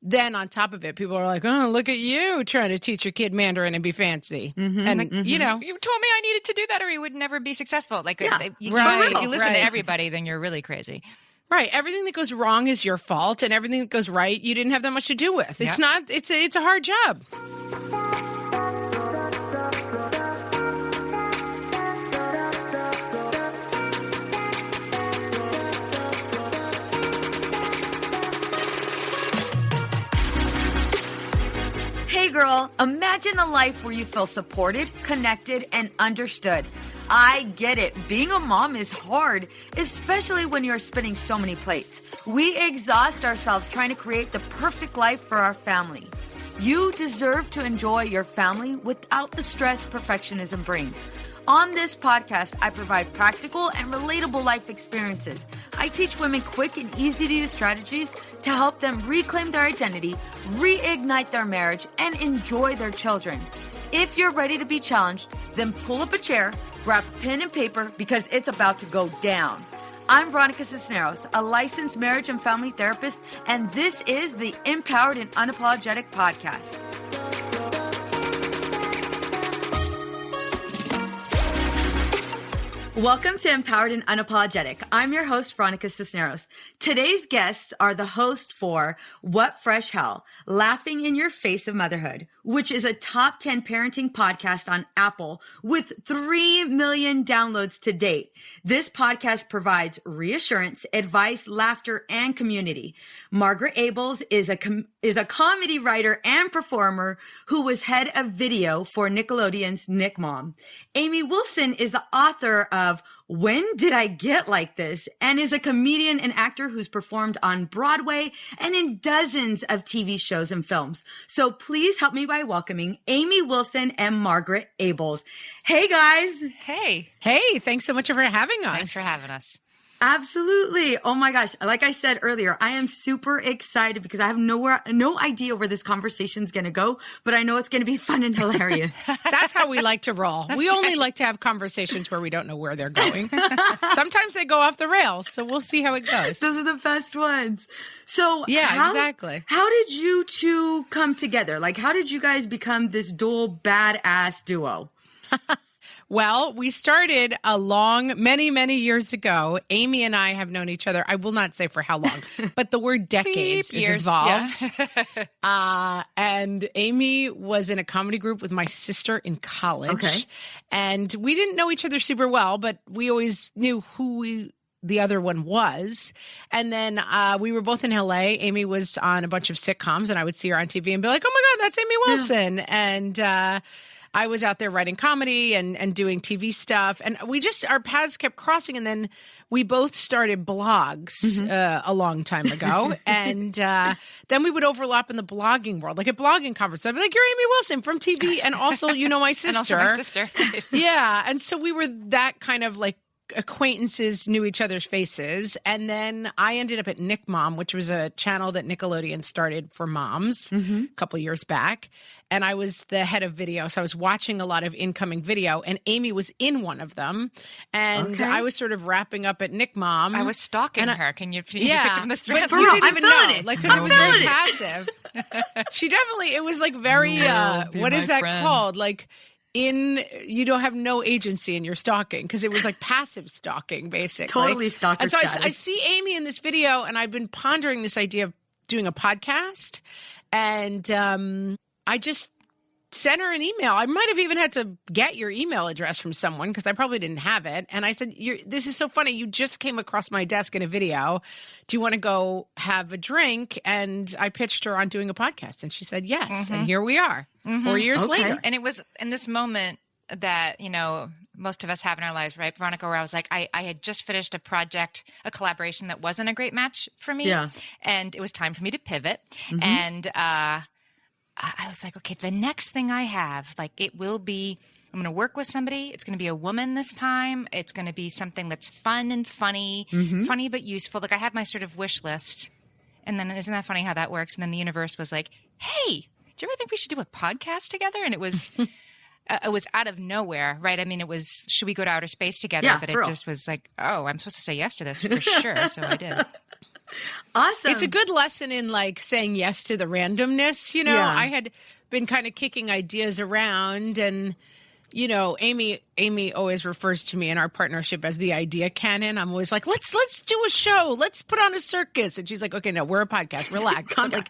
then on top of it, people are like, oh, look at you trying to teach your kid Mandarin and be fancy. And, you know. You told me I needed to do that or you would never be successful. Like, if you listen to everybody, then you're really crazy. Right. Everything that goes wrong is your fault, and everything that goes right, you didn't have that much to do with. It's not, it's a hard job. Hey girl, imagine a life where you feel supported, connected, and understood. I get it. Being a mom is hard, especially when you're spinning so many plates. We exhaust ourselves trying to create the perfect life for our family. You deserve to enjoy your family without the stress perfectionism brings. On this podcast, I provide practical and relatable life experiences. I teach women quick and easy-to-use strategies to help them reclaim their identity, reignite their marriage, and enjoy their children. If you're ready to be challenged, then pull up a chair, grab pen and paper, because it's about to go down. I'm Veronica Cisneros, a licensed marriage and family therapist, and this is the Empowered and Unapologetic Podcast. Welcome to Empowered and Unapologetic. I'm your host, Veronica Cisneros. Today's guests are the host for What Fresh Hell? Laughing in Your Face of Motherhood, which is a top 10 parenting podcast on Apple with 3 million downloads to date. This podcast provides reassurance, advice, laughter, and community. Margaret Abels is a comedy writer and performer who was head of video for Nickelodeon's Nick Mom. Amy Wilson is the author of When Did I Get Like This? And is a comedian and actor who's performed on Broadway and in dozens of TV shows and films. So please help me by welcoming Amy Wilson and Margaret Abels. Hey guys. Hey. Hey, thanks so much for having us. Thanks for having us. Absolutely. Oh my gosh. Like I said earlier, I am super excited because I have no idea where this conversation's going to go, but I know it's going to be fun and hilarious. That's how we like to roll. We only like to have conversations where we don't know where they're going. Sometimes they go off the rails, so we'll see how it goes. Those are the best ones. So exactly. How did you two come together? Like, how did you guys become this dual badass duo? Well, we started many, many years ago. Amy and I have known each other. I will not say for how long, but the word decades is involved. Yeah. And Amy was in a comedy group with my sister in college. Okay. And we didn't know each other super well, but we always knew who the other one was. And then we were both in LA. Amy was on a bunch of sitcoms, and I would see her on TV and be like, oh my God, that's Amy Wilson. Yeah. And I was out there writing comedy and doing TV stuff. And our paths kept crossing. And then we both started blogs a long time ago. And then we would overlap in the blogging world, like at blogging conferences. I'd be like, you're Amy Wilson from TV. And also, you know, my sister. And also my sister. Yeah. And so we were that kind of like acquaintances, knew each other's faces. And then I ended up at Nick Mom, which was a channel that Nickelodeon started for moms a couple years back. And I was the head of video. So I was watching a lot of incoming video, and Amy was in one of them. And I was sort of wrapping up at Nick Mom. I was stalking her. Can you pick up this thread? But you didn't even know. Like, because it was very passive. She definitely, it was like very, what is that called? Like, you don't have no agency in your stalking, because it was like passive stalking, basically. Totally stalker And so status. I see Amy in this video, and I've been pondering this idea of doing a podcast, and I just sent her an email. I might have even had to get your email address from someone, because I probably didn't have it. And I said, this is so funny. You just came across my desk in a video. Do you want to go have a drink? And I pitched her on doing a podcast, and she said yes. And here we are 4 years later. And it was in this moment that, you know, most of us have in our lives, right, Veronica, where I was like, I had just finished a project, a collaboration that wasn't a great match for me. Yeah. And it was time for me to pivot. And I was like, okay, the next thing I have, like, it will be, I'm going to work with somebody. It's going to be a woman this time. It's going to be something that's fun and funny, funny but useful. Like, I had my sort of wish list. And then, isn't that funny how that works? And then the universe was like, hey, do you ever think we should do a podcast together? And it was out of nowhere, right? I mean, it was, should we go to outer space together? Yeah, but it just was like, oh, I'm supposed to say yes to this for sure. So I did. Awesome. It's a good lesson in like saying yes to the randomness. You know, Yeah. I had been kind of kicking ideas around, and you know, Amy always refers to me in our partnership as the idea cannon. I'm always like, let's do a show. Let's put on a circus. And she's like, okay, no, we're a podcast. Relax. Calm down.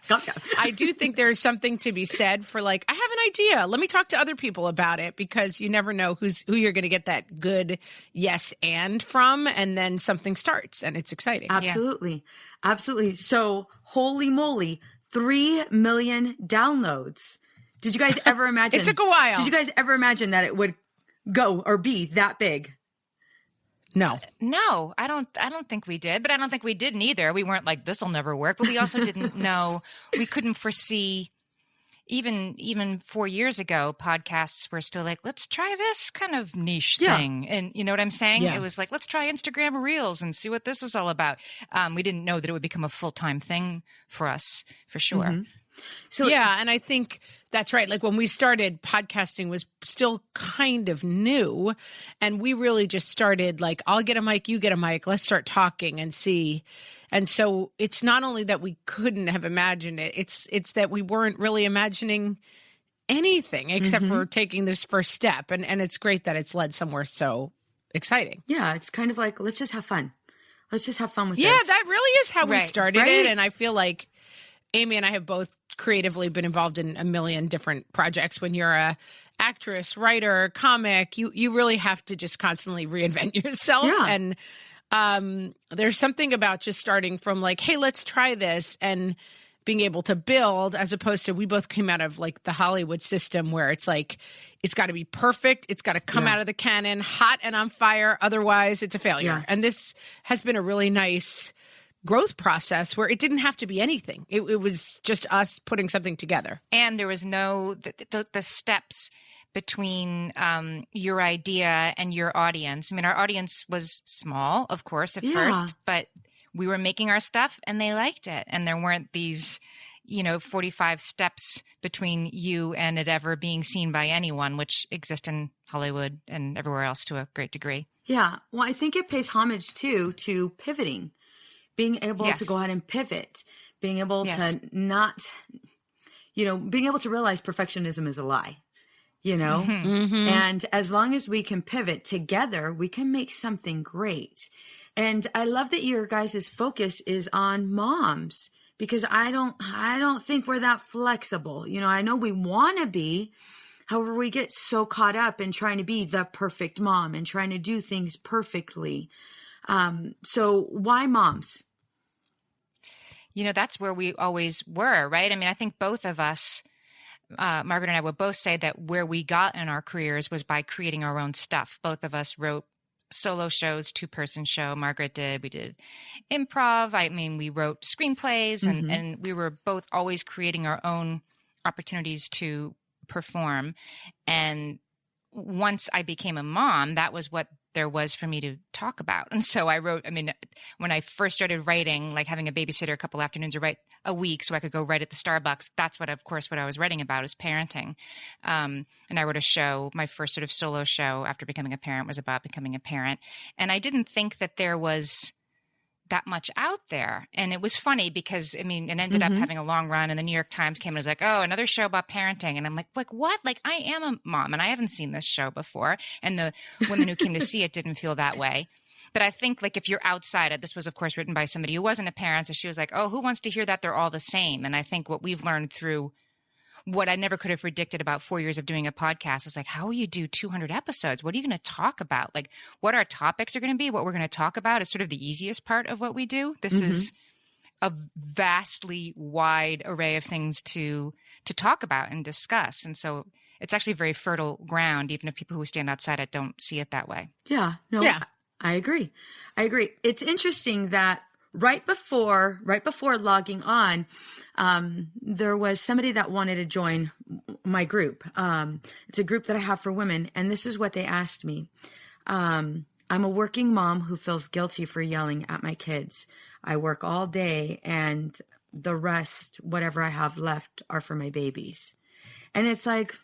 I do think there's something to be said for like, I have an idea. Let me talk to other people about it, because you never know who you're going to get that good yes and from, and then something starts and it's exciting. Absolutely. Yeah. Absolutely. So holy moly, 3 million downloads. Did you guys ever imagine? It took a while. Did you guys ever imagine that it would go or be that big? No, I don't think we did, but I don't think we did neither. We weren't like, this will never work, but we also didn't know, we couldn't foresee even 4 years ago, podcasts were still like, let's try this kind of niche thing. And you know what I'm saying? Yeah. It was like, let's try Instagram Reels and see what this is all about. We didn't know that it would become a full-time thing for us, for sure. Mm-hmm. So yeah, and I think that's right. Like when we started, podcasting was still kind of new, and we really just started like, I'll get a mic, you get a mic, let's start talking and see. And so it's not only that we couldn't have imagined it, it's that we weren't really imagining anything except for taking this first step. And it's great that it's led somewhere so exciting. yeah, it's kind of like, let's just have fun. Let's just have fun with Yeah, this. that really is how we started Right? it. And I feel like Amy and I have both creatively been involved in a million different projects. When you're a actress, writer, comic, you really have to just constantly reinvent yourself. Yeah. And there's something about just starting from like, hey, let's try this, and being able to build, as opposed to, we both came out of like the Hollywood system where it's like, it's got to be perfect. It's got to come out of the cannon hot and on fire. Otherwise it's a failure. Yeah. And this has been a really nice growth process where it didn't have to be anything. It was just us putting something together. And there was no, the steps between your idea and your audience. I mean, our audience was small, of course, at first, but we were making our stuff and they liked it. And there weren't these, 45 steps between you and it ever being seen by anyone, which exist in Hollywood and everywhere else to a great degree. Yeah. Well, I think it pays homage too to pivoting, being able to go ahead and pivot, being able to not, being able to realize perfectionism is a lie, and as long as we can pivot together, we can make something great. And I love that your guys' focus is on moms, because I don't think we're that flexible. I know we want to be. However, we get so caught up in trying to be the perfect mom and trying to do things perfectly. So why moms? That's where we always were, right? I mean, I think both of us, Margaret and I, would both say that where we got in our careers was by creating our own stuff. Both of us wrote solo shows, 2-person show. Margaret did. We did improv. I mean, we wrote screenplays, and we were both always creating our own opportunities to perform. And once I became a mom, that was what there was for me to talk about. And so I wrote, when I first started writing, like having a babysitter a couple afternoons or write a week so I could go write at the Starbucks, that's what I was writing about, is parenting. And I wrote a show, my first sort of solo show after becoming a parent was about becoming a parent. And I didn't think that there was that much out there. And it was funny because, it ended up having a long run, and the New York Times came and was like, oh, another show about parenting. And I'm like, what? Like, I am a mom and I haven't seen this show before. And the women who came to see it didn't feel that way. But I think, like, if you're outside it, this was, of course, written by somebody who wasn't a parent. So she was like, oh, who wants to hear that they're all the same? And I think what we've learned through what I never could have predicted about 4 years of doing a podcast is like, how will you do 200 episodes? What are you going to talk about? Like, what our topics are going to be, what we're going to talk about is sort of the easiest part of what we do. This is a vastly wide array of things to talk about and discuss. And so it's actually very fertile ground, even if people who stand outside it don't see it that way. Yeah. No, yeah. I agree. It's interesting that right before logging on, there was somebody that wanted to join my group. It's a group that I have for women. And this is what they asked me. I'm a working mom who feels guilty for yelling at my kids. I work all day and the rest, whatever I have left, are for my babies. And it's like,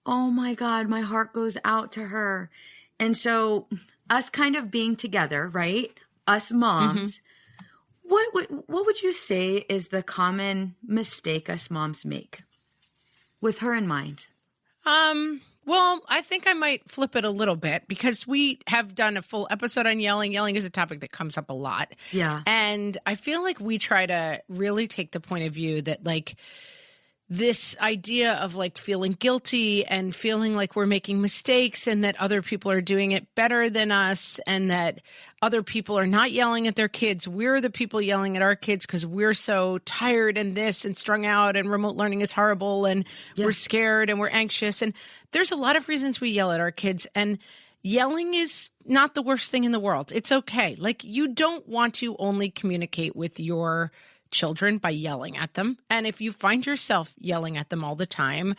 oh my God, my heart goes out to her. And so us kind of being together, right? Us moms, What would you say is the common mistake us moms make with her in mind? Well, I think I might flip it a little bit because we have done a full episode on yelling. Yelling is a topic that comes up a lot. Yeah. And I feel like we try to really take the point of view that like this idea of like feeling guilty and feeling like we're making mistakes and that other people are doing it better than us and that other people are not yelling at their kids. We're the people yelling at our kids because we're so tired and this and strung out and remote learning is horrible and we're scared and we're anxious. And there's a lot of reasons we yell at our kids, and yelling is not the worst thing in the world. It's okay. Like, you don't want to only communicate with your children by yelling at them. And if you find yourself yelling at them all the time,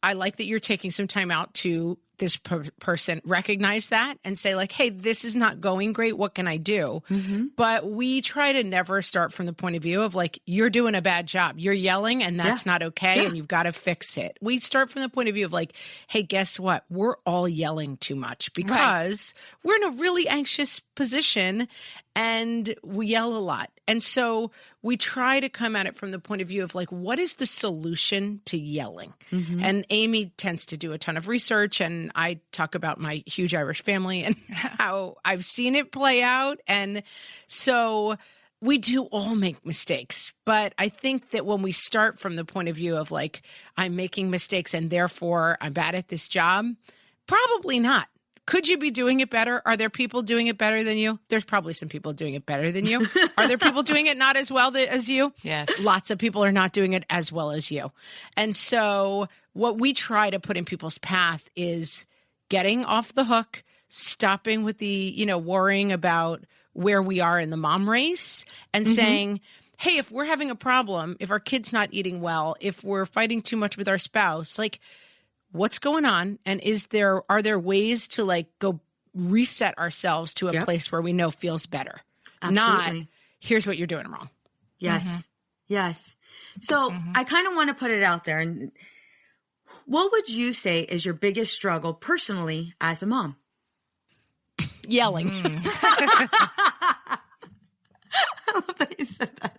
I like that you're taking some time out to this person recognize that and say like, hey, this is not going great. What can I do? Mm-hmm. But we try to never start from the point of view of like, you're doing a bad job. You're yelling and that's not okay. And you've got to fix it. We start from the point of view of like, hey, guess what? We're all yelling too much because we're in a really anxious position and we yell a lot. And so we try to come at it from the point of view of like, what is the solution to yelling? Mm-hmm. And Amy tends to do a ton of research, and I talk about my huge Irish family and how I've seen it play out. And so we do all make mistakes. But I think that when we start from the point of view of like, I'm making mistakes and therefore I'm bad at this job, probably not. Could you be doing it better? Are there people doing it better than you? There's probably some people doing it better than you. Are there people doing it not as well as you? Yes. Lots of people are not doing it as well as you. And so what we try to put in people's path is getting off the hook, stopping with the, worrying about where we are in the mom race and saying, hey, if we're having a problem, if our kid's not eating well, if we're fighting too much with our spouse, like, what's going on? And are there ways to like go reset ourselves to a place where we know feels better? Absolutely. Not here's what you're doing wrong. Yes. Mm-hmm. Yes. So I kind of want to put it out there. And what would you say is your biggest struggle personally as a mom? Yelling. I love that you said that.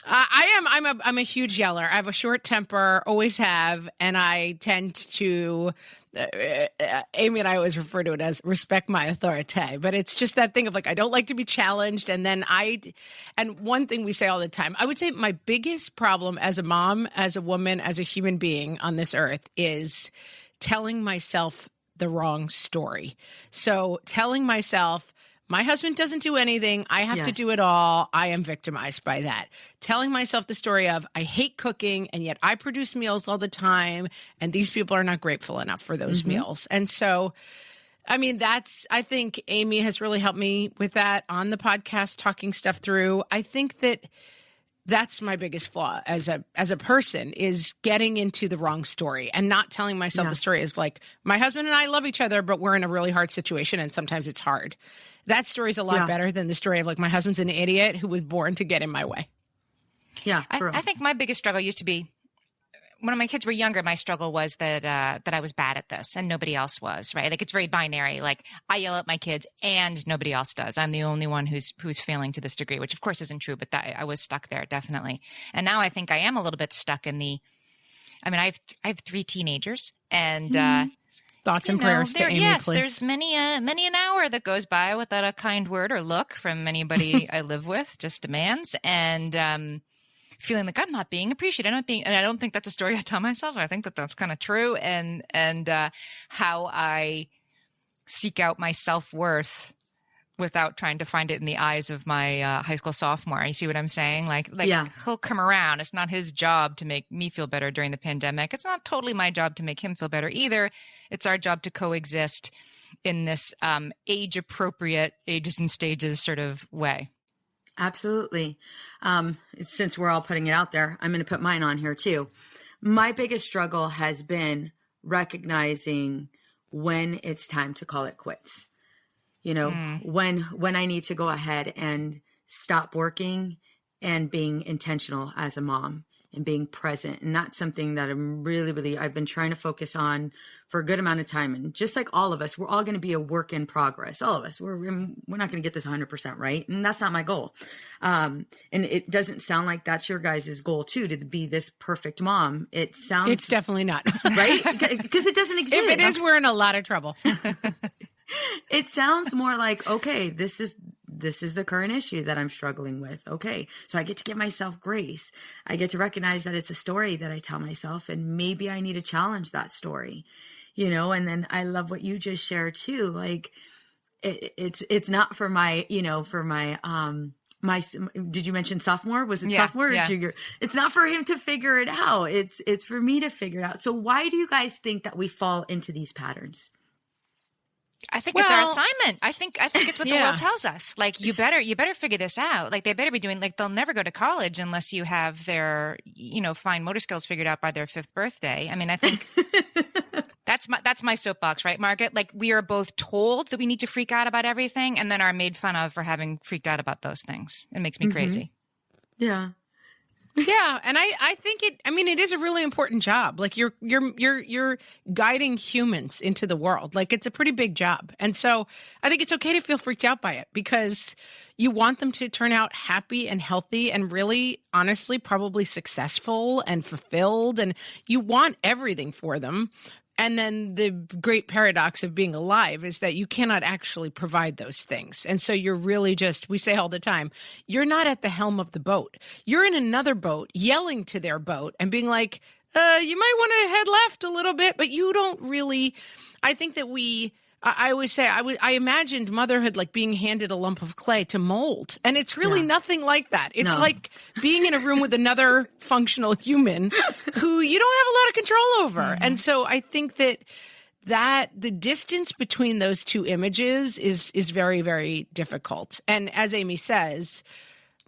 I'm a huge yeller. I have a short temper, always have, and I tend to. Amy and I always refer to it as respect my authority, but it's just that thing of like I don't like to be challenged, and one thing we say all the time. I would say my biggest problem as a mom, as a woman, as a human being on this earth is telling myself the wrong story. So telling myself, my husband doesn't do anything. I have to do it all. I am victimized by that. Telling myself the story of I hate cooking and yet I produce meals all the time and these people are not grateful enough for those meals. And so, I mean, I think Amy has really helped me with that on the podcast, talking stuff through. I think that's my biggest flaw as a person is getting into the wrong story and not telling myself the story is like, my husband and I love each other, but we're in a really hard situation and sometimes it's hard. That story is a lot better than the story of like, my husband's an idiot who was born to get in my way. Yeah. I think my biggest struggle used to be when my kids were younger, my struggle was that I was bad at this and nobody else was, right? Like it's very binary. Like I yell at my kids and nobody else does. I'm the only one who's failing to this degree, which of course isn't true, but I was stuck there definitely. And now I think I am a little bit stuck in I have 3 teenagers and, thoughts and prayers to Amy, yes, please. There's many an hour that goes by without a kind word or look from anybody I live with, just demands. And, feeling like I'm not being appreciated. And I don't think that's a story I tell myself. I think that that's kind of true. And how I seek out my self-worth without trying to find it in the eyes of my high school sophomore. You see what I'm saying? Like he'll come around. It's not his job to make me feel better during the pandemic. It's not totally my job to make him feel better either. It's our job to coexist in this age-appropriate ages and stages sort of way. Absolutely. Since we're all putting it out there, I'm going to put mine on here too. My biggest struggle has been recognizing when it's time to call it quits. When I need to go ahead and stop working and being intentional as a mom and being present. And that's something that I've been trying to focus on for a good amount of time. And just like all of us, we're all going to be a work in progress. All of us, we're not going to get this 100% right. And that's not my goal. And it doesn't sound like that's your guys' goal too, to be this perfect mom. It's definitely not. Right? Because it doesn't exist. If it is, we're in a lot of trouble. It sounds more like, okay, this is the current issue that I'm struggling with. Okay. So I get to give myself grace. I get to recognize that it's a story that I tell myself, and maybe I need to challenge that story, and then I love what you just shared too. Like it's not for my, did you mention sophomore? Was it sophomore or junior? It's not for him to figure it out. It's for me to figure it out. So why do you guys think that we fall into these patterns? I think it's our assignment. I think it's what the world tells us. Like, you better figure this out. Like, they better be doing, like, they'll never go to college unless you have their, fine motor skills figured out by their 5th birthday. I mean, I think that's my soapbox, right, Margaret? Like, we are both told that we need to freak out about everything, and then are made fun of for having freaked out about those things. It makes me crazy. Yeah. Yeah, and I think it is a really important job. Like, you're guiding humans into the world. Like, it's a pretty big job. And so I think it's okay to feel freaked out by it, because you want them to turn out happy and healthy and really, honestly, probably successful and fulfilled, and you want everything for them. And then the great paradox of being alive is that you cannot actually provide those things. And so you're really we say all the time, you're not at the helm of the boat. You're in another boat yelling to their boat and being like, you might want to head left a little bit, but you don't really, I think that I always say, I imagined motherhood like being handed a lump of clay to mold. And it's really nothing like that. It's like being in a room with another functional human who you don't have a lot of control over. Mm-hmm. And so I think that the distance between those two images is very, very difficult. And as Amy says,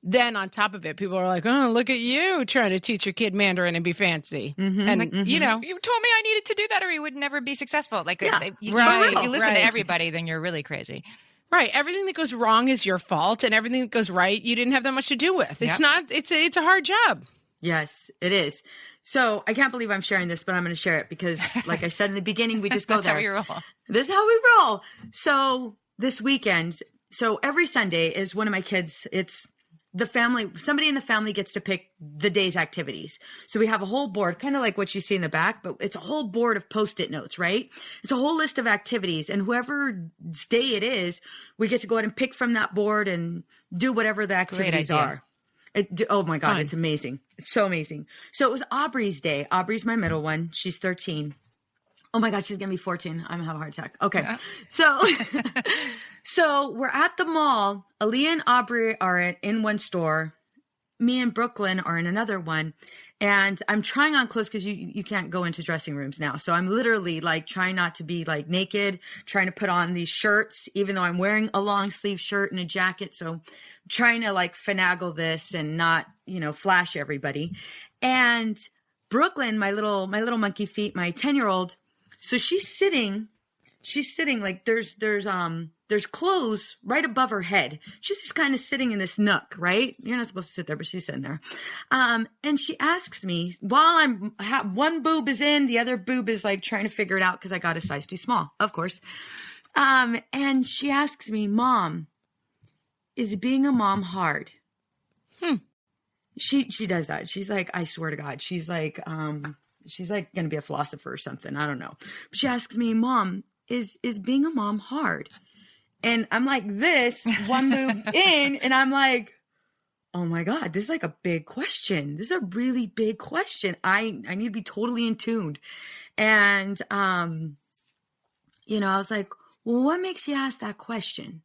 then on top of it, people are like, oh, look at you trying to teach your kid Mandarin and be fancy. Mm-hmm. And, like, you told me I needed to do that or you would never be successful. Like, if you listen to everybody, then you're really crazy. Right. Everything that goes wrong is your fault, and everything that goes right, you didn't have that much to do with. It's not, it's a hard job. Yes, it is. So I can't believe I'm sharing this, but I'm going to share it because, like I said in the beginning, we just go That's there. How we roll. This is how we roll. So this weekend, every Sunday is one of my kids. It's the family, somebody in the family gets to pick the day's activities. So we have a whole board, kind of like what you see in the back, but it's a whole board of Post-it notes, right? It's a whole list of activities, and whoever's day it is, we get to go ahead and pick from that board and do whatever the activities are. Oh my God, It's amazing. It's so amazing. So it was Aubrey's day. Aubrey's my middle one. She's 13. Oh my God, she's going to be 14. I'm going to have a heart attack. Okay. Yeah. So we're at the mall. Aaliyah and Aubrey are in one store. Me and Brooklyn are in another one. And I'm trying on clothes because you can't go into dressing rooms now. So I'm literally like trying not to be like naked, trying to put on these shirts, even though I'm wearing a long sleeve shirt and a jacket. So I'm trying to like finagle this and not, flash everybody. And Brooklyn, my little monkey feet, my 10-year-old. So she's sitting like there's clothes right above her head. She's just kind of sitting in this nook, right? You're not supposed to sit there, but she's sitting there. And she asks me, while one boob is in, the other boob is like trying to figure it out because I got a size too small, of course. And she asks me, Mom, is being a mom hard? She does that. She's like, I swear to God, she's like going to be a philosopher or something. I don't know. But she asks me, Mom, is being a mom hard? And I'm like this, one move in, and I'm like, oh my God, this is like a big question. This is a really big question. I need to be totally in tune. And, I was like, well, what makes you ask that question?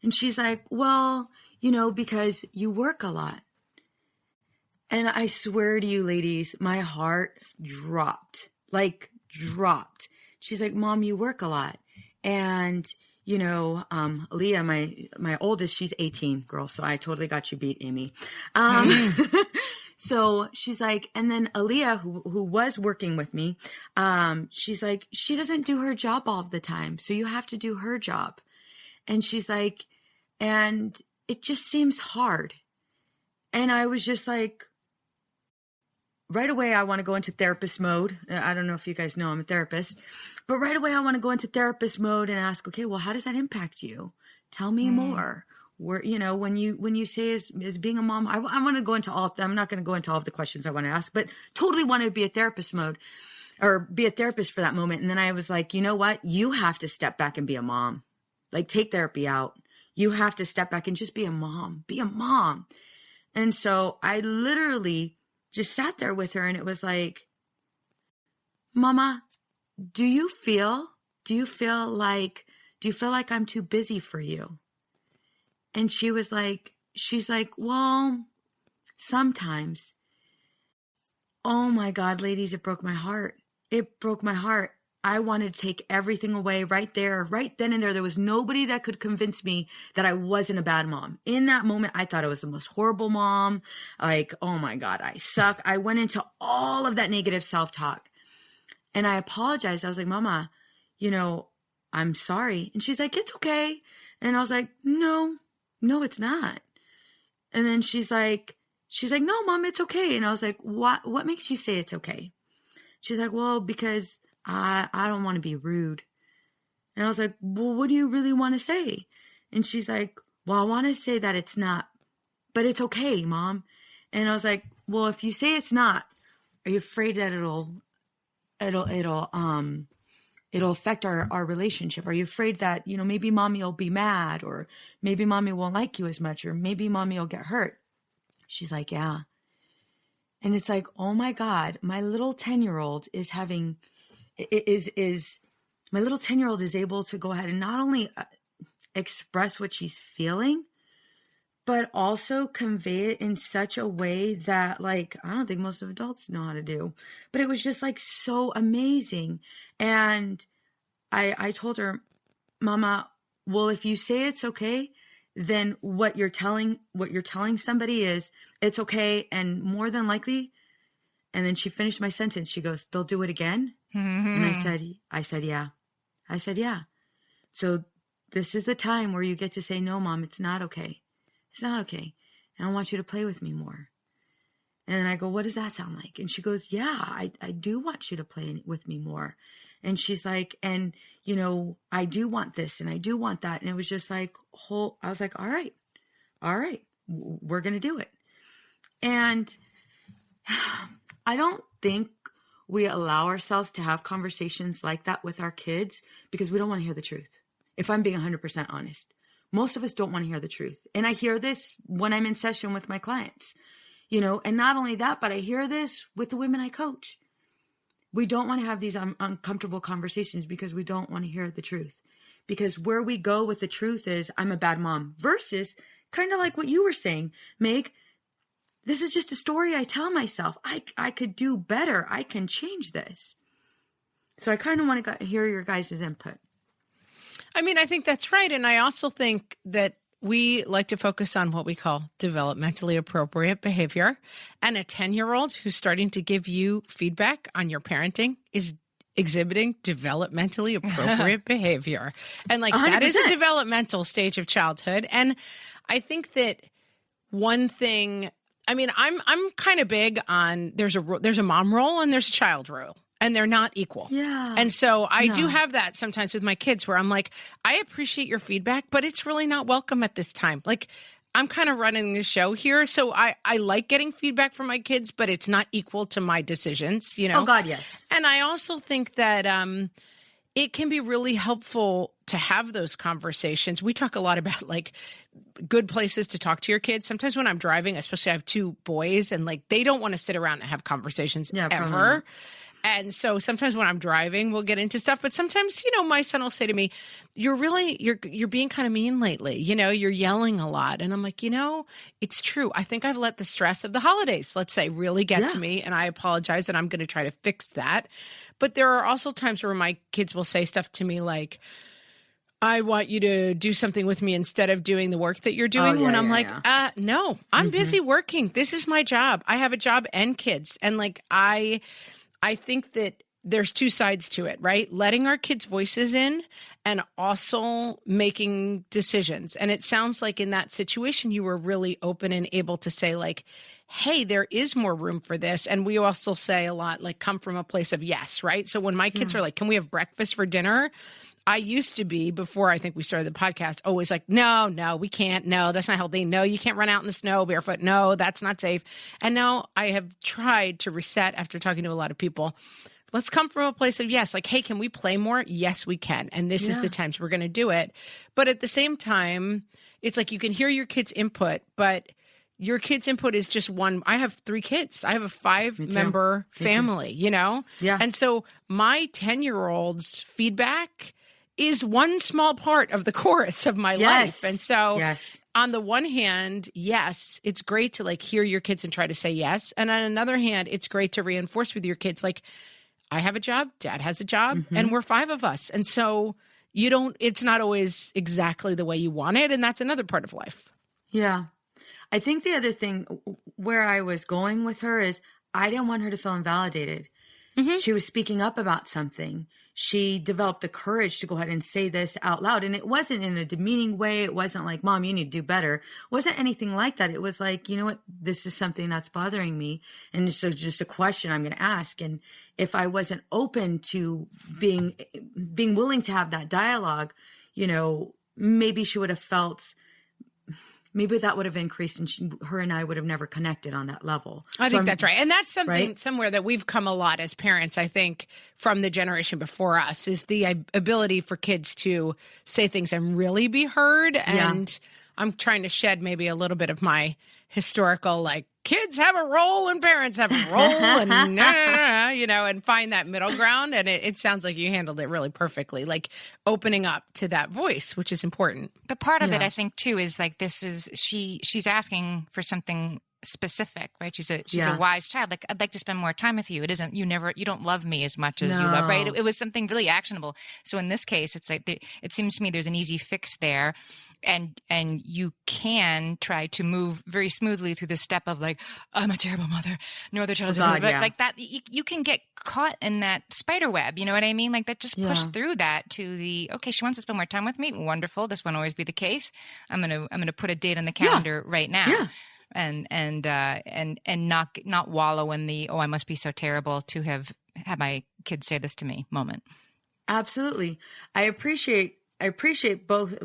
And she's like, well, because you work a lot. And I swear to you, ladies, my heart dropped. She's like, Mom, you work a lot. And, Aaliyah, my oldest, she's 18, girl. So I totally got you beat, Amy. So she's like, and then Aaliyah, who was working with me, she's like, she doesn't do her job all of the time. So you have to do her job. And she's like, and it just seems hard. And I was just like, right away, I want to go into therapist mode. I don't know if you guys know I'm a therapist, but right away I want to go into therapist mode and ask, okay, well, how does that impact you? Tell me more. Where, when you say as being a mom, I want to go into all of them. I'm not going to go into all of the questions I want to ask, but totally wanted to be a therapist mode or be a therapist for that moment. And then I was like, you know what? You have to step back and be a mom. Like, take therapy out. You have to step back and just be a mom. Be a mom. And so I literally just sat there with her and it was like, Mama, do you feel like I'm too busy for you? And she's like, well, sometimes. Oh my God, ladies, it broke my heart. It broke my heart. I wanted to take everything away right there, right then and there. There was nobody that could convince me that I wasn't a bad mom. In that moment, I thought I was the most horrible mom. Like, oh my God, I suck. I went into all of that negative self-talk. And I apologized. I was like, Mama, I'm sorry. And she's like, it's okay. And I was like, no, it's not. And then she's like, no, Mom, it's okay. And I was like, what makes you say it's okay? She's like, well, because I don't want to be rude. And I was like, well, what do you really want to say? And she's like, well, I want to say that it's not, but it's okay, Mom. And I was like, well, if you say it's not, are you afraid that it'll affect our relationship? Are you afraid that, maybe Mommy will be mad, or maybe Mommy won't like you as much, or maybe Mommy will get hurt? She's like, yeah. And it's like, oh my God, my little 10-year-old is my little 10-year-old is able to go ahead and not only express what she's feeling, but also convey it in such a way that, like, I don't think most of adults know how to do. But it was just like so amazing. And I told her, Mama, well, if you say it's okay, then what you're telling somebody is it's okay, and more than likely. And then she finished my sentence. She goes, they'll do it again. Mm-hmm. And I said, yeah. I said, yeah. So this is the time where you get to say, no, Mom, it's not okay. It's not okay. And I want you to play with me more. And then I go, what does that sound like? And she goes, yeah, I do want you to play with me more. And she's like, and, I do want this and I do want that. And it was just like, I was like, all right, we're going to do it. And I don't think we allow ourselves to have conversations like that with our kids because we don't want to hear the truth. If I'm being 100% honest, most of us don't want to hear the truth. And I hear this when I'm in session with my clients, and not only that, but I hear this with the women I coach. We don't want to have these uncomfortable conversations because we don't want to hear the truth. Because where we go with the truth is I'm a bad mom versus kind of like what you were saying, Meg. This is just a story I tell myself. I could do better. I can change this. So I kind of want to hear your guys' input. I mean, I think that's right. And I also think that we like to focus on what we call developmentally appropriate behavior. And a 10-year-old who's starting to give you feedback on your parenting is exhibiting developmentally appropriate behavior. And 100%. That is a developmental stage of childhood. And I think that one thing, I mean, I'm kind of big on there's a mom role and there's a child role. And they're not equal. Yeah. And so I do have that sometimes with my kids where I'm like, I appreciate your feedback, but it's really not welcome at this time. Like, I'm kind of running the show here. So I like getting feedback from my kids, but it's not equal to my decisions, Oh, God, yes. And I also think that it can be really helpful to have those conversations. We talk a lot about good places to talk to your kids. Sometimes when I'm driving, especially I have 2 boys, and they don't want to sit around and have conversations ever. And so sometimes when I'm driving, we'll get into stuff. But sometimes, my son will say to me, you're being kind of mean lately. You're yelling a lot. And I'm like, it's true. I think I've let the stress of the holidays, let's say, really get to me. And I apologize. And I'm going to try to fix that. But there are also times where my kids will say stuff to me like, I want you to do something with me instead of doing the work that you're doing. No, I'm busy working. This is my job. I have a job and kids. And I think that there's 2 sides to it, right? Letting our kids' voices in and also making decisions. And it sounds like in that situation, you were really open and able to say hey, there is more room for this. And we also say a lot, like, come from a place of yes, right? So when my kids are like, can we have breakfast for dinner? I used to be, before I think we started the podcast, always like, no, we can't. No, that's not healthy. No, you can't run out in the snow barefoot. No, that's not safe. And now I have tried to reset after talking to a lot of people. Let's come from a place of yes, like, hey, can we play more? Yes, we can. And this is the times we're going to do it. But at the same time, it's like you can hear your kids' input, but your kids' input is just one. I have 3 kids. I have a 5-member family, you know? Yeah. And so my 10-year-old's feedback is one small part of the chorus of my life. And so on the one hand, yes, it's great to like hear your kids and try to say yes. And on another hand, it's great to reinforce with your kids, like, I have a job, Dad has a job, and we're 5 of us. And so it's not always exactly the way you want it. And that's another part of life. Yeah. I think the other thing where I was going with her is I didn't want her to feel invalidated. She was speaking up about something. She developed the courage to go ahead and say this out loud. And it wasn't in a demeaning way. It wasn't like, Mom, you need to do better. It wasn't anything like that. It was like, you know what? This is something that's bothering me. And so just a question I'm going to ask. And if I wasn't open to being willing to have that dialogue, you know, maybe she would have felt, maybe that would have increased and her and I would have never connected on that level. I think that's right. And that's something somewhere that we've come a lot as parents, I think, from the generation before us, is the ability for kids to say things and really be heard. And I'm trying to shed maybe a little bit of my historical, like, kids have a role and parents have a role and you know, and find that middle ground. And it sounds like you handled it really perfectly, like opening up to that voice, which is important. But part of it, I think, too, is like, she's asking for something specific, right? She's a wise child. Like, I'd like to spend more time with you. It isn't, you don't love me as much as you love, right? It was something really actionable. So in this case, it's like, it seems to me there's an easy fix there. And you can try to move very smoothly through the step of like, I'm a terrible mother. No other child is like that. You can get caught in that spider web. You know what I mean? Like that, just push through that to the, okay, she wants to spend more time with me. Wonderful. This won't always be the case. I'm going to put a date on the calendar right now. Yeah. And not wallow in the, oh, I must be so terrible to have had my kids say this to me moment. Absolutely. I appreciate both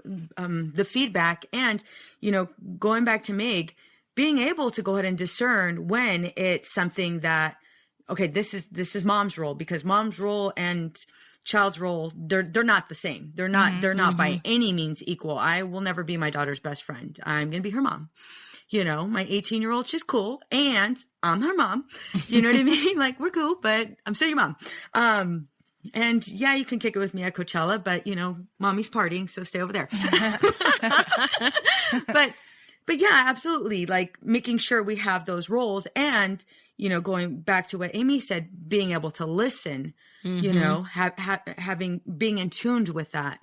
the feedback and, you know, going back to Meg, being able to go ahead and discern when it's something that, okay, this is mom's role, because mom's role and child's role, they're not the same. They're not by any means equal. I will never be my daughter's best friend. I'm going to be her mom. You know, my 18-year-old, she's cool, and I'm her mom. You know what I mean? Like, we're cool, but I'm still your mom. And yeah, you can kick it with me at Coachella, but you know, mommy's partying, so stay over there. But yeah, absolutely. Like making sure we have those roles, and, you know, going back to what Amy said, being able to listen, you know, being in tuned with that.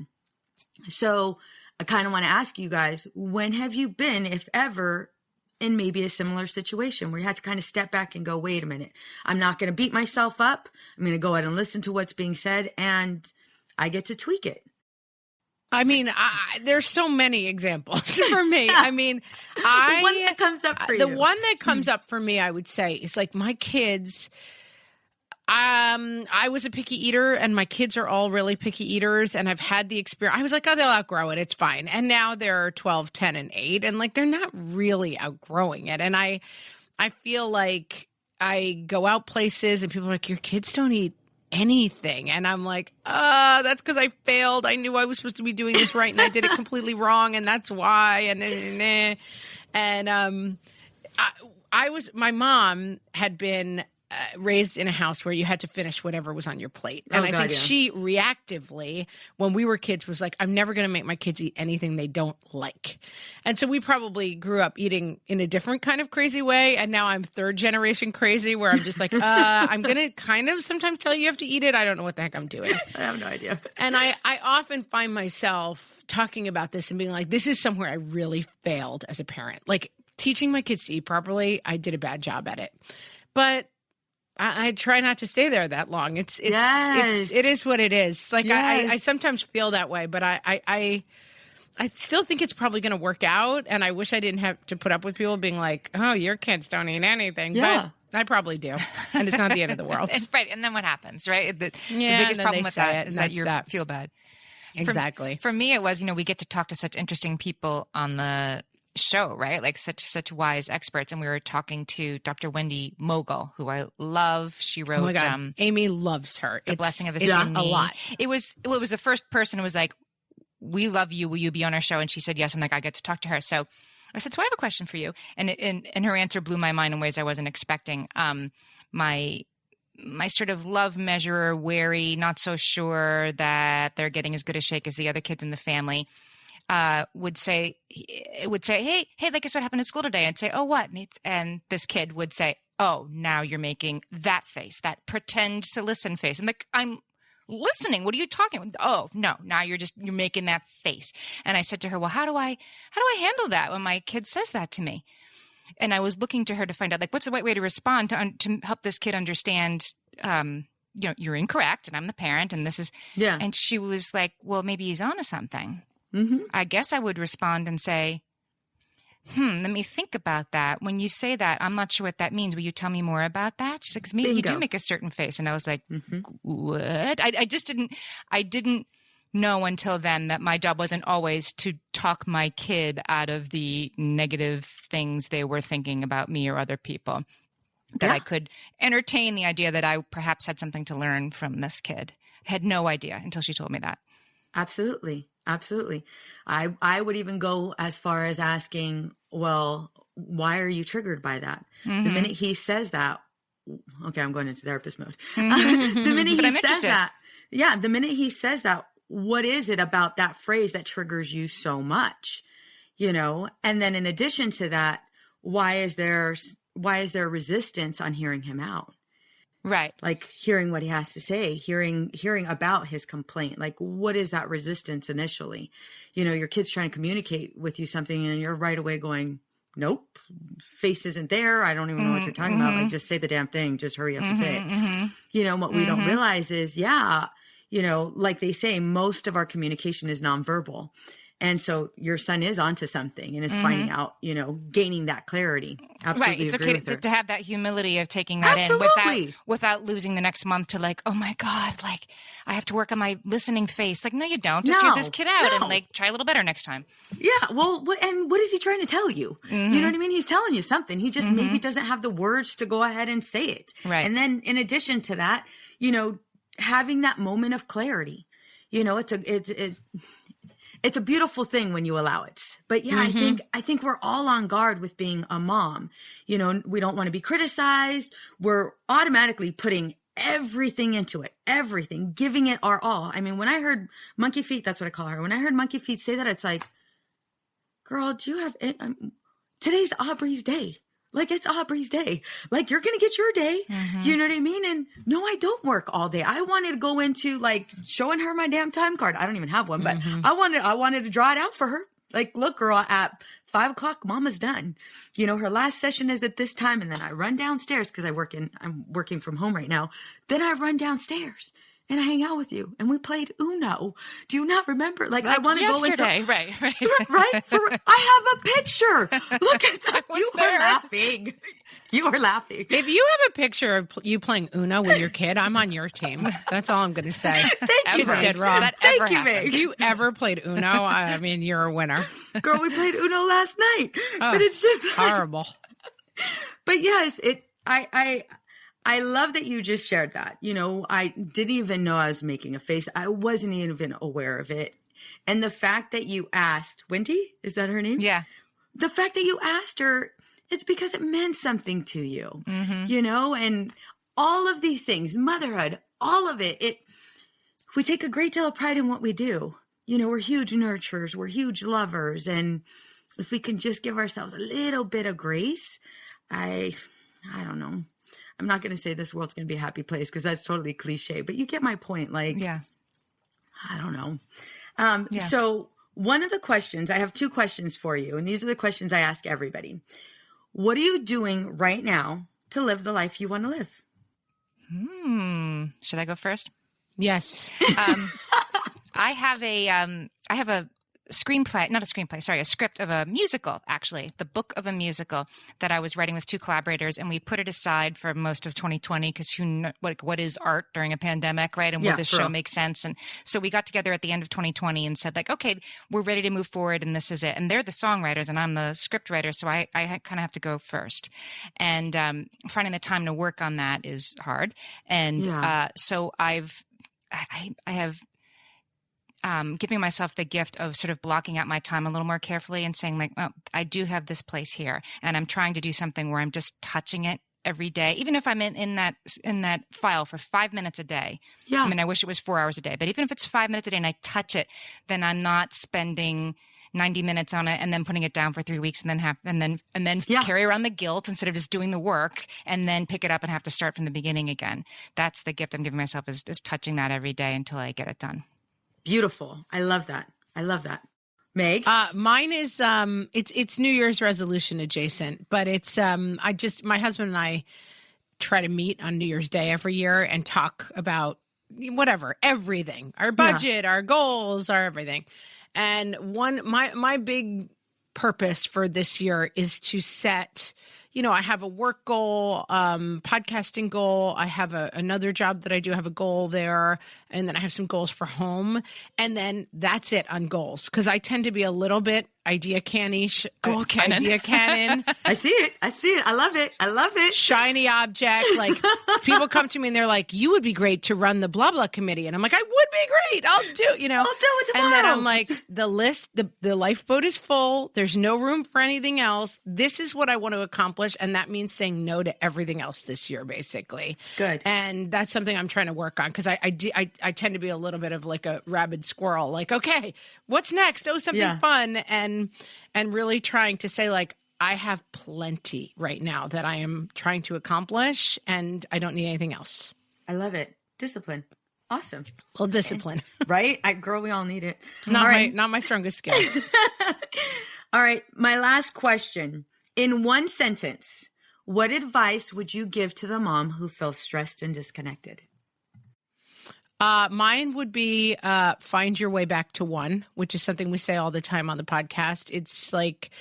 So I kind of want to ask you guys, when have you been, if ever, in maybe a similar situation where you had to kind of step back and go, wait a minute, I'm not going to beat myself up. I'm going to go ahead and listen to what's being said, and I get to tweak it. I mean, there's so many examples for me. I mean, the one that comes up for you. The one that comes up for me, I would say, is like my kids. I was a picky eater, and my kids are all really picky eaters, and I've had the experience. I was like, oh, they'll outgrow it. It's fine. And now they're 12, 10, and 8, and like they're not really outgrowing it. And I feel like I go out places, and people are like, your kids don't eat anything. And I'm like, that's because I failed. I knew I was supposed to be doing this right, and I did it completely wrong, and that's why. My mom had been raised in a house where you had to finish whatever was on your plate. And I think she reactively, when we were kids, was like, I'm never going to make my kids eat anything they don't like. And so we probably grew up eating in a different kind of crazy way. And now I'm 3rd generation crazy, where I'm just like, I'm going to kind of sometimes tell you have to eat it. I don't know what the heck I'm doing. I have no idea. And I often find myself talking about this and being like, this is somewhere I really failed as a parent. Like teaching my kids to eat properly, I did a bad job at it. But I try not to stay there that long. It is what it is. Like I sometimes feel that way, but I I still think it's probably going to work out. And I wish I didn't have to put up with people being like, oh, your kids don't eat anything. Yeah. But I probably do. And it's not the end of the world. Right. And then what happens, right? The biggest problem with that is that you feel bad. Exactly. For me, it was, we get to talk to such interesting people on the show, right? Like such wise experts. And we were talking to Dr. Wendy Mogul, who I love. She wrote, oh my God. Amy loves her. The Blessing of a Skinny. A lot. It was the first person who was like, we love you. Will you be on our show? And she said, yes. I'm like, I get to talk to her. So I said, so I have a question for you. And her answer blew my mind in ways I wasn't expecting. My sort of love measurer, wary, not so sure that they're getting as good a shake as the other kids in the family, would say, hey, like, guess what happened at school today? I'd say, oh, what? And this kid would say, oh, now you're making that face, that pretend to listen face. I'm like, I'm listening. What are you talking about? Oh, no, now you're making that face. And I said to her, well, how do I handle that when my kid says that to me? And I was looking to her to find out, like, what's the right way to respond to help this kid understand, you're incorrect and I'm the parent and this is, yeah. And she was like, well, maybe he's onto something. Mm-hmm. I guess I would respond and say, let me think about that. When you say that, I'm not sure what that means. Will you tell me more about that? She's like, 'cause maybe you do make a certain face. And I was like, what? I didn't know until then that my job wasn't always to talk my kid out of the negative things they were thinking about me or other people. That I could entertain the idea that I perhaps had something to learn from this kid. I had no idea until she told me that. Absolutely. Absolutely. I would even go as far as asking, well, why are you triggered by that? Mm-hmm. The minute he says that, okay, I'm going into therapist mode. Mm-hmm. The minute he says that, the minute he says that, what is it about that phrase that triggers you so much? And then in addition to that, why is there resistance on hearing him out? Right. Like hearing what he has to say, hearing about his complaint. Like, what is that resistance initially? Your kid's trying to communicate with you something and you're right away going, nope, face isn't there. I don't even know what you're talking about. Like, just say the damn thing. Just hurry up and say it. What we don't realize is, like they say, most of our communication is nonverbal. And so your son is onto something and is finding out, gaining that clarity. Absolutely. Right. It's agree okay with her. to have that humility of taking that in without losing the next month to like, oh my God, like I have to work on my listening face. Like, no, you don't. Just hear this kid out and like try a little better next time. Yeah. Well, and what is he trying to tell you? You know what I mean? He's telling you something. He just maybe doesn't have the words to go ahead and say it. Right. And then in addition to that, having that moment of clarity, it's a beautiful thing when you allow it. But I think we're all on guard with being a mom. We don't want to be criticized. We're automatically putting everything into it, everything, giving it our all. I mean, when I heard Monkey Feet, that's what I call her. When I heard Monkey Feet say that, it's like, girl, do you have it? Today's Aubrey's day. Like, it's Aubrey's day. Like, you're going to get your day. You know what I mean? And no, I don't work all day. I wanted to go into like showing her my damn time card. I don't even have one, but I wanted to draw it out for her. Like, look, girl, at 5:00, mama's done. Her last session is at this time. And then I run downstairs because I'm working from home right now. Then I run downstairs and I hang out with you. And we played Uno. Do you not remember? Like I want to go into... Right. Right? I have a picture. Look at that. You were laughing. You were laughing. If you have a picture of you playing Uno with your kid, I'm on your team. That's all I'm going to say. Thank you, Meg. Dead wrong. Thank you, Meg. If you ever played Uno, I mean, you're a winner. Girl, we played Uno last night. But it's just like, horrible. But yes, I love that you just shared that. I didn't even know I was making a face. I wasn't even aware of it. And the fact that you asked, Wendy, is that her name? Yeah. The fact that you asked her, it's because it meant something to you, and all of these things, motherhood, all of it, we take a great deal of pride in what we do. We're huge nurturers, we're huge lovers. And if we can just give ourselves a little bit of grace, I don't know. I'm not going to say this world's going to be a happy place because that's totally cliche, but you get my point. Like, yeah, I don't know. So one of the questions, I have two questions for you, and these are the questions I ask everybody. What are you doing right now to live the life you want to live? Should I go first? Yes. I have a a script of a musical, actually, the book of a musical that I was writing with 2 collaborators, and we put it aside for most of 2020 because what is art during a pandemic, right? And will this show make sense? And so we got together at the end of 2020 and said, like, okay, we're ready to move forward, and this is it. And they're the songwriters, and I'm the script writer, so I kind of have to go first. And finding the time to work on that is hard. And so I have giving myself the gift of sort of blocking out my time a little more carefully and saying, like, oh, I do have this place here, and I'm trying to do something where I'm just touching it every day, even if I'm in that file for 5 minutes a day. Yeah. I mean, I wish it was 4 hours a day, but even if it's 5 minutes a day and I touch it, then I'm not spending 90 minutes on it and then putting it down for 3 weeks and then carry around the guilt instead of just doing the work and then pick it up and have to start from the beginning again. That's the gift I'm giving myself, is touching that every day until I get it done. Beautiful. I love that. Meg? Mine is, it's New Year's resolution adjacent, but it's, my husband and I try to meet on New Year's Day every year and talk about whatever, everything, our budget, our goals, our everything. And my big purpose for this year is to set, I have a work goal, podcasting goal. I have another job that I do have a goal there. And then I have some goals for home. And then that's it on goals. Cause I tend to be a little bit idea cannish. Idea cannon. I see it. I love it. Shiny object. Like people come to me and they're like, you would be great to run the blah, blah committee. And I'm like, I would be great. I'll do it tomorrow. And then I'm like, the list, the lifeboat is full. There's no room for anything else. This is what I want to accomplish. And that means saying no to everything else this year, basically. Good. And that's something I'm trying to work on. Cause I tend to be a little bit of like a rabid squirrel. Like, okay, what's next? Oh, something fun. And really trying to say, like, I have plenty right now that I am trying to accomplish, and I don't need anything else. I love it. Discipline. Awesome. Well, discipline. Right? Girl, we all need it. It's not my strongest skill. All right. My last question. In one sentence, what advice would you give to the mom who feels stressed and disconnected? Mine would be find your way back to one, which is something we say all the time on the podcast. It's like,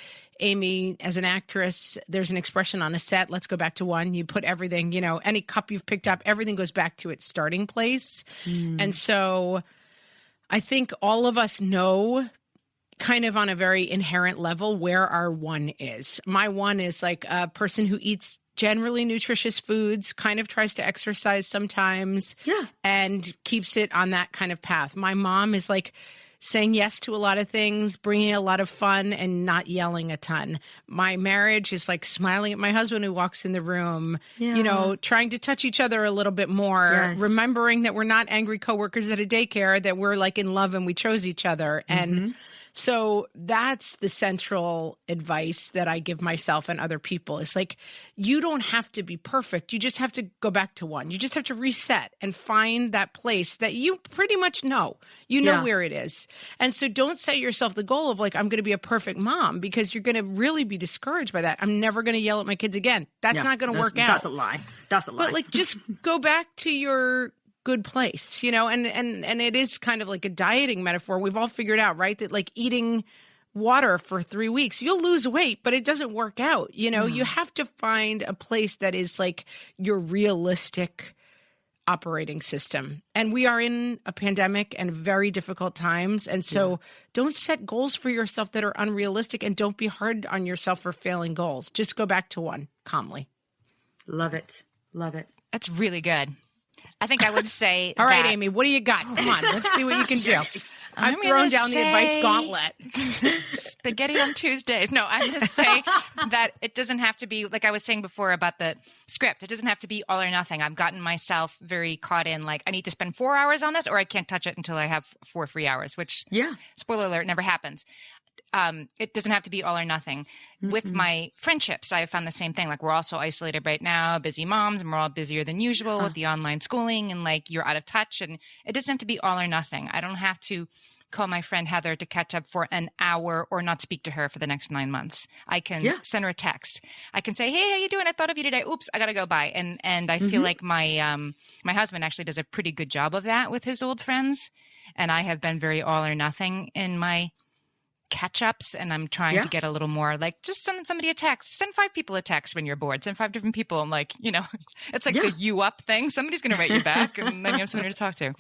Amy, as an actress, there's an expression on a set, let's go back to one. You put everything, any cup you've picked up, everything goes back to its starting place. And so I think all of us know kind of on a very inherent level where our one is. My one is like a person who eats generally nutritious foods, kind of tries to exercise sometimes, and keeps it on that kind of path. My mom is like saying yes to a lot of things, bringing a lot of fun, and not yelling a ton. My marriage is like smiling at my husband who walks in the room, trying to touch each other a little bit more, remembering that we're not angry coworkers at a daycare, that we're like in love and we chose each other. And so that's the central advice that I give myself and other people. It's like, you don't have to be perfect. You just have to go back to one. You just have to reset and find that place that you pretty much know. You know where it is. And so don't set yourself the goal of like, I'm going to be a perfect mom, because you're going to really be discouraged by that. I'm never going to yell at my kids again. That's not going to work out. That's a lie. But like, just go back to your good place, and it is kind of like a dieting metaphor. We've all figured out, right, that like eating water for 3 weeks, you'll lose weight, but it doesn't work out. You have to find a place that is like your realistic operating system. And we are in a pandemic and very difficult times. And so don't set goals for yourself that are unrealistic, and don't be hard on yourself for failing goals. Just go back to one calmly. Love it. That's really good. I think I would say all right, Amy, what do you got? Come on, let's see what you can do. I've thrown down the advice gauntlet. Spaghetti on Tuesdays. No, I'm going to say that it doesn't have to be, like I was saying before about the script, it doesn't have to be all or nothing. I've gotten myself very caught in like, I need to spend 4 hours on this, or I can't touch it until I have 4 free hours, which, spoiler alert, never happens. It doesn't have to be all or nothing. With my friendships, I have found the same thing. Like, we're all so isolated right now, busy moms, and we're all busier than usual with the online schooling, and like, you're out of touch, and it doesn't have to be all or nothing. I don't have to call my friend Heather to catch up for an hour or not speak to her for the next 9 months. I can send her a text. I can say, hey, how you doing? I thought of you today. Oops, I got to go by. And I feel like my husband actually does a pretty good job of that with his old friends. And I have been very all or nothing in my catch-ups, and I'm trying to get a little more like, just send somebody a text. Send 5 people a text when you're bored. Send 5 different people. I'm like, it's like the you up thing. Somebody's going to write you back, and then you have somebody to talk to.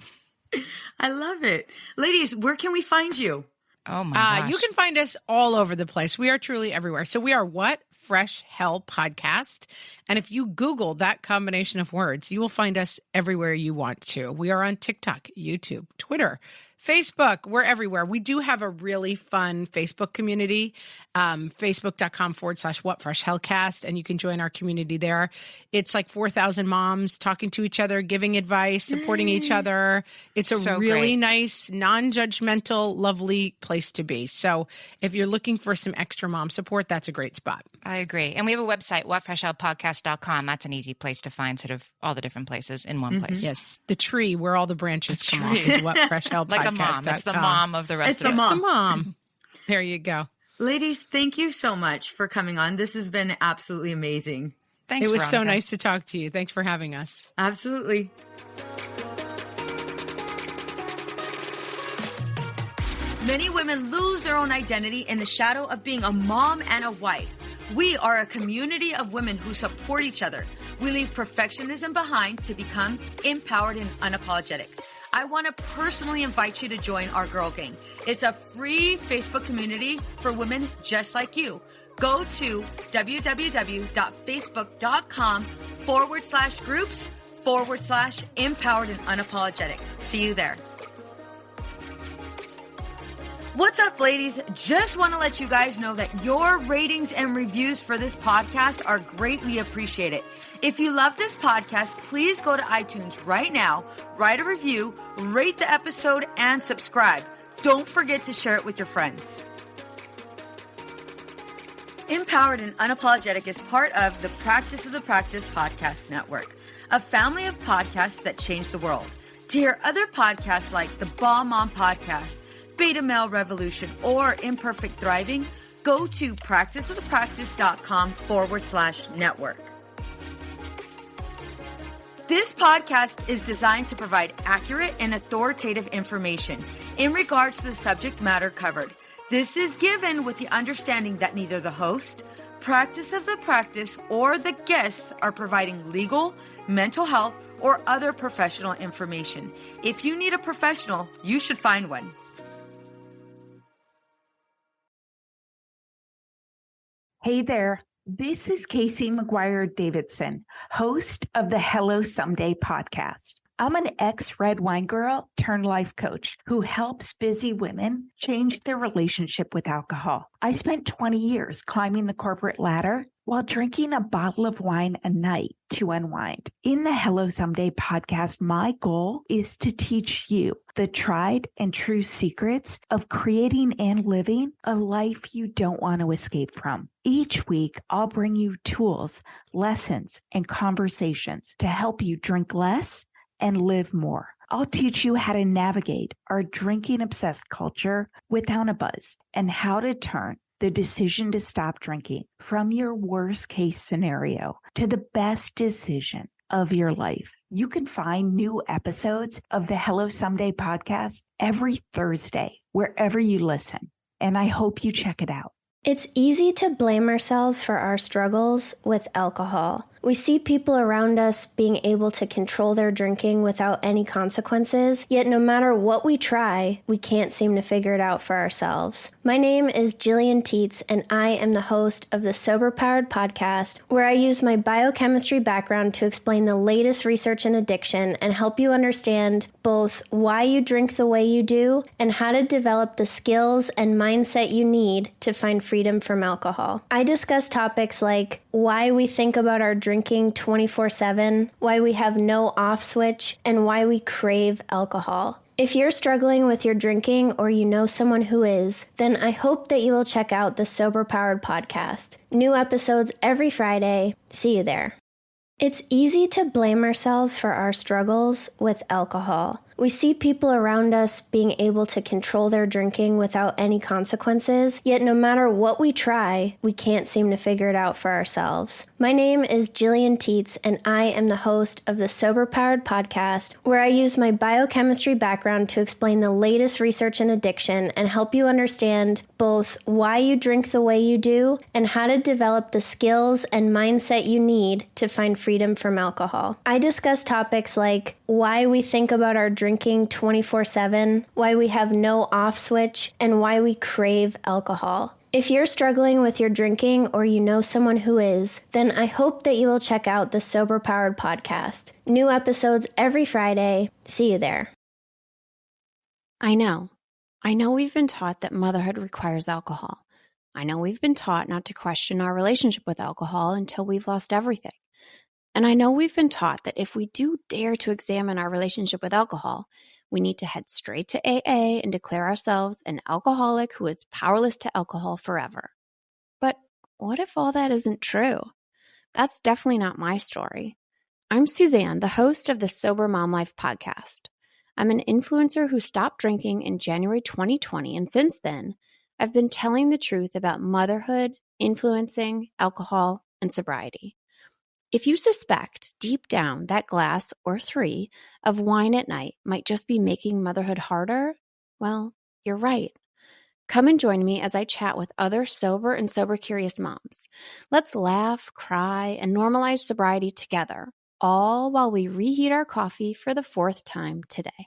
I love it. Ladies, where can we find you? Oh my gosh. You can find us all over the place. We are truly everywhere. So we are What Fresh Hell Podcast. And if you Google that combination of words, you will find us everywhere you want to. We are on TikTok, YouTube, Twitter, Facebook. We're everywhere. We do have a really fun Facebook community, facebook.com/whatfreshhellcast. And you can join our community there. It's like 4,000 moms talking to each other, giving advice, supporting each other. It's a really nice, non-judgmental, lovely place to be. So if you're looking for some extra mom support, that's a great spot. I agree. And we have a website, whatfreshhellpodcast.com. That's an easy place to find sort of all the different places in one place. Yes. The tree where all the branches come off is What Fresh Hell Podcast. Like a mom. It's the mom of the rest of us. It's the mom. There you go. Ladies, thank you so much for coming on. This has been absolutely amazing. Thanks, It was Veronica. so nice to talk to you. Thanks for having us. Absolutely. Many women lose their own identity in the shadow of being a mom and a wife. We are a community of women who support each other. We leave perfectionism behind to become empowered and unapologetic. I want to personally invite you to join our Girl Gang. It's a free Facebook community for women just like you. Go to www.facebook.com/groups/empowered and unapologetic. See you there. What's up, ladies? Just want to let you guys know that your ratings and reviews for this podcast are greatly appreciated. If you love this podcast, please go to iTunes right now, write a review, rate the episode, and subscribe. Don't forget to share it with your friends. Empowered and Unapologetic is part of the Practice of the Practice Podcast Network, a family of podcasts that change the world. To hear other podcasts like the Bomb Mom Podcast, Beta Male Revolution, or Imperfect Thriving, go to practiceofthepractice.com/network. This podcast is designed to provide accurate and authoritative information in regards to the subject matter covered. This is given with the understanding that neither the host, Practice of the Practice, or the guests are providing legal, mental health, or other professional information. If you need a professional, you should find one. Hey there, this is Casey McGuire Davidson, host of the Hello Someday podcast. I'm an ex-red wine girl turned life coach who helps busy women change their relationship with alcohol. I spent 20 years climbing the corporate ladder while drinking a bottle of wine a night to unwind. In the Hello Someday podcast, my goal is to teach you the tried and true secrets of creating and living a life you don't want to escape from. Each week, I'll bring you tools, lessons, and conversations to help you drink less and live more. I'll teach you how to navigate our drinking-obsessed culture without a buzz and how to turn the decision to stop drinking from your worst-case scenario to the best decision of your life. You can find new episodes of the Hello Someday podcast every Thursday, wherever you listen, and I hope you check it out. It's easy to blame ourselves for our struggles with alcohol. We see people around us being able to control their drinking without any consequences, yet no matter what we try, we can't seem to figure it out for ourselves. My name is Jillian Teets, and I am the host of the Sober Powered podcast, where I use my biochemistry background to explain the latest research in addiction and help you understand both why you drink the way you do and how to develop the skills and mindset you need to find freedom from alcohol. I discuss topics like why we think about our drinking 24/7, why we have no off switch, and why we crave alcohol. If you're struggling with your drinking or you know someone who is, then I hope that you will check out the Sober Powered podcast. New episodes every Friday. See you there. It's easy to blame ourselves for our struggles with alcohol. We see people around us being able to control their drinking without any consequences, yet no matter what we try, we can't seem to figure it out for ourselves. My name is Jillian Tietz, and I am the host of the Sober Powered podcast, where I use my biochemistry background to explain the latest research in addiction and help you understand both why you drink the way you do and how to develop the skills and mindset you need to find freedom from alcohol. I discuss topics like why we think about our drinking 24/7, why we have no off switch, and why we crave alcohol. If you're struggling with your drinking or you know someone who is, then I hope that you will check out the Sober Powered podcast. New episodes every Friday. See you there. I know we've been taught that motherhood requires alcohol. I know we've been taught not to question our relationship with alcohol until we've lost everything. And I know we've been taught that if we do dare to examine our relationship with alcohol, we need to head straight to AA and declare ourselves an alcoholic who is powerless to alcohol forever. But what if all that isn't true? That's definitely not my story. I'm Suzanne, the host of the Sober Mom Life podcast. I'm an influencer who stopped drinking in January 2020, and since then, I've been telling the truth about motherhood, influencing, alcohol, and sobriety. If you suspect deep down that glass or 3 of wine at night might just be making motherhood harder, well, you're right. Come and join me as I chat with other sober and sober-curious moms. Let's laugh, cry, and normalize sobriety together, all while we reheat our coffee for the 4th time today.